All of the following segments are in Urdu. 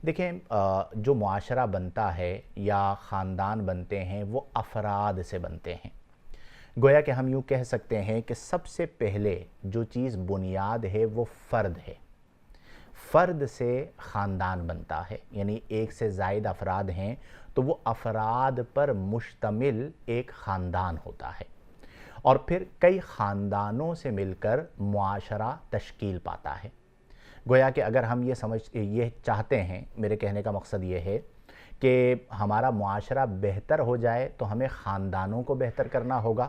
دیکھیں جو معاشرہ بنتا ہے یا خاندان بنتے ہیں وہ افراد سے بنتے ہیں۔ گویا کہ ہم یوں کہہ سکتے ہیں کہ سب سے پہلے جو چیز بنیاد ہے وہ فرد ہے۔ فرد سے خاندان بنتا ہے، یعنی ایک سے زائد افراد ہیں تو وہ افراد پر مشتمل ایک خاندان ہوتا ہے، اور پھر کئی خاندانوں سے مل کر معاشرہ تشکیل پاتا ہے۔ گویا کہ اگر ہم یہ چاہتے ہیں، میرے کہنے کا مقصد یہ ہے کہ ہمارا معاشرہ بہتر ہو جائے تو ہمیں خاندانوں کو بہتر کرنا ہوگا،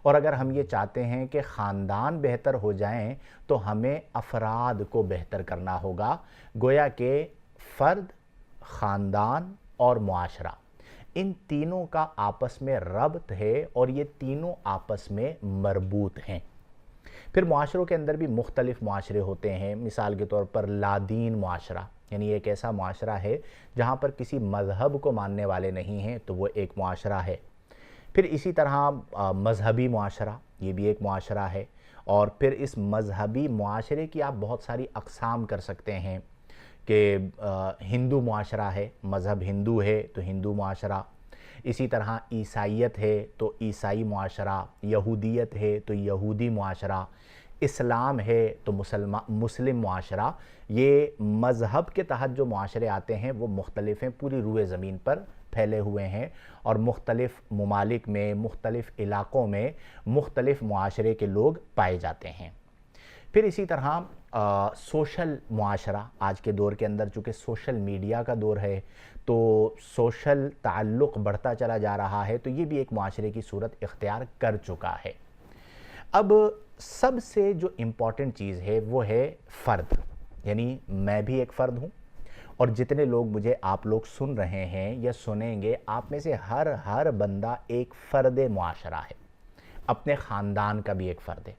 اور اگر ہم یہ چاہتے ہیں کہ خاندان بہتر ہو جائیں تو ہمیں افراد کو بہتر کرنا ہوگا۔ گویا کہ فرد، خاندان اور معاشرہ، ان تینوں کا آپس میں ربط ہے اور یہ تینوں آپس میں مربوط ہیں۔ پھر معاشروں کے اندر بھی مختلف معاشرے ہوتے ہیں۔ مثال کے طور پر لادین معاشرہ، یعنی ایک ایسا معاشرہ ہے جہاں پر کسی مذہب کو ماننے والے نہیں ہیں، تو وہ ایک معاشرہ ہے۔ پھر اسی طرح مذہبی معاشرہ، یہ بھی ایک معاشرہ ہے، اور پھر اس مذہبی معاشرے کی آپ بہت ساری اقسام کر سکتے ہیں کہ ہندو معاشرہ ہے، مذہب ہندو ہے تو ہندو معاشرہ، اسی طرح عیسائیت ہے تو عیسائی معاشرہ، یہودیت ہے تو یہودی معاشرہ، اسلام ہے تو مسلم معاشرہ۔ یہ مذہب کے تحت جو معاشرے آتے ہیں وہ مختلف ہیں، پوری روئے زمین پر پھیلے ہوئے ہیں، اور مختلف ممالک میں، مختلف علاقوں میں مختلف معاشرے کے لوگ پائے جاتے ہیں۔ پھر اسی طرح سوشل معاشرہ، آج کے دور کے اندر چونکہ سوشل میڈیا کا دور ہے تو سوشل تعلق بڑھتا چلا جا رہا ہے، تو یہ بھی ایک معاشرے کی صورت اختیار کر چکا ہے۔ اب سب سے جو امپورٹنٹ چیز ہے وہ ہے فرد، یعنی میں بھی ایک فرد ہوں، اور جتنے لوگ مجھے آپ لوگ سن رہے ہیں یا سنیں گے، آپ میں سے ہر بندہ ایک فرد معاشرہ ہے، اپنے خاندان کا بھی ایک فرد ہے۔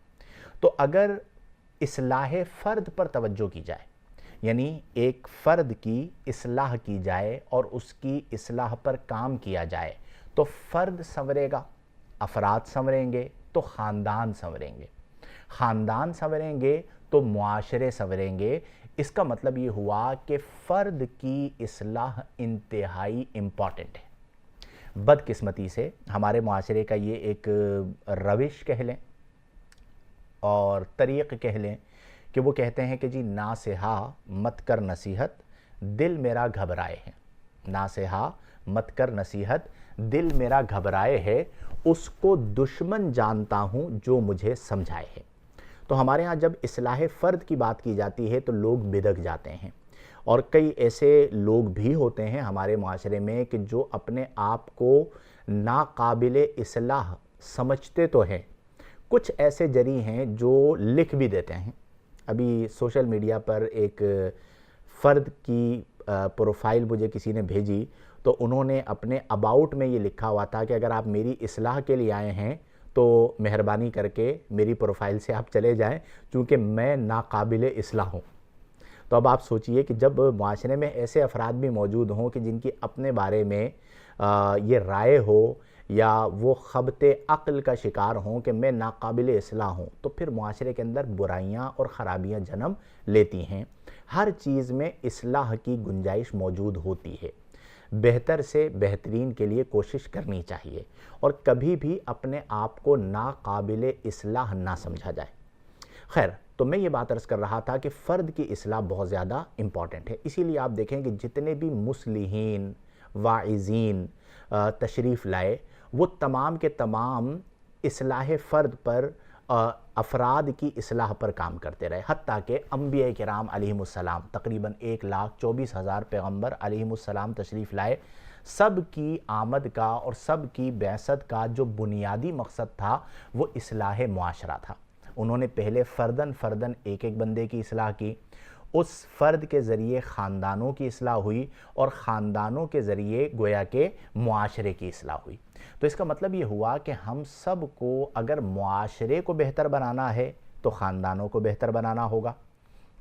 تو اگر اصلاح فرد پر توجہ کی جائے، یعنی ایک فرد کی اصلاح کی جائے اور اس کی اصلاح پر کام کیا جائے، تو فرد سنورے گا، افراد سنوریں گے تو خاندان سنوریں گے، خاندان سنوریں گے تو معاشرے سنوریں گے۔ اس کا مطلب یہ ہوا کہ فرد کی اصلاح انتہائی امپورٹنٹ ہے۔ بدقسمتی سے ہمارے معاشرے کا یہ ایک روش کہہ لیں اور طریق کہہ لیں کہ وہ کہتے ہیں کہ جی ناصحا مت کر نصیحت، دل میرا گھبرائے ہے۔ ناصحا مت کر نصیحت، دل میرا گھبرائے ہے، اس کو دشمن جانتا ہوں جو مجھے سمجھائے ہے۔ تو ہمارے ہاں جب اصلاح فرد کی بات کی جاتی ہے تو لوگ بدک جاتے ہیں، اور کئی ایسے لوگ بھی ہوتے ہیں ہمارے معاشرے میں کہ جو اپنے آپ کو ناقابل اصلاح سمجھتے تو ہیں، کچھ ایسے جری ہیں جو لکھ بھی دیتے ہیں۔ ابھی سوشل میڈیا پر ایک فرد کی پروفائل مجھے کسی نے بھیجی، تو انہوں نے اپنے اباؤٹ میں یہ لکھا ہوا تھا کہ اگر آپ میری اصلاح کے لیے آئے ہیں تو مہربانی کر کے میری پروفائل سے آپ چلے جائیں، چونکہ میں ناقابل اصلاح ہوں۔ تو اب آپ سوچئے کہ جب معاشرے میں ایسے افراد بھی موجود ہوں کہ جن کی اپنے بارے میں یہ رائے ہو یا وہ خبط عقل کا شکار ہوں کہ میں ناقابل اصلاح ہوں، تو پھر معاشرے کے اندر برائیاں اور خرابیاں جنم لیتی ہیں۔ ہر چیز میں اصلاح کی گنجائش موجود ہوتی ہے، بہتر سے بہترین کے لیے کوشش کرنی چاہیے، اور کبھی بھی اپنے آپ کو ناقابل اصلاح نہ سمجھا جائے۔ خیر، تو میں یہ بات عرض کر رہا تھا کہ فرد کی اصلاح بہت زیادہ امپورٹنٹ ہے۔ اسی لیے آپ دیکھیں کہ جتنے بھی مصلحین، واعظین تشریف لائے، وہ تمام کے تمام اصلاح فرد پر، افراد کی اصلاح پر کام کرتے رہے، حتیٰ کہ انبیاء کرام علیہم السلام، تقریباً 1,24,000 پیغمبر علیہم السلام تشریف لائے، سب کی آمد کا اور سب کی بعثت کا جو بنیادی مقصد تھا وہ اصلاح معاشرہ تھا۔ انہوں نے پہلے فرداً ایک بندے کی اصلاح کی، اس فرد کے ذریعے خاندانوں کی اصلاح ہوئی، اور خاندانوں کے ذریعے گویا کہ معاشرے کی اصلاح ہوئی۔ تو اس کا مطلب یہ ہوا کہ ہم سب کو اگر معاشرے کو بہتر بنانا ہے تو خاندانوں کو بہتر بنانا ہوگا،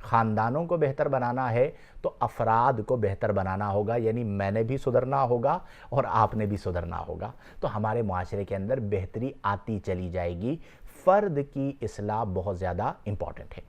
خاندانوں کو بہتر بنانا ہے تو افراد کو بہتر بنانا ہوگا، یعنی میں نے بھی سدھرنا ہوگا اور آپ نے بھی سدھرنا ہوگا، تو ہمارے معاشرے کے اندر بہتری آتی چلی جائے گی۔ فرد کی اصلاح بہت زیادہ امپورٹنٹ ہے۔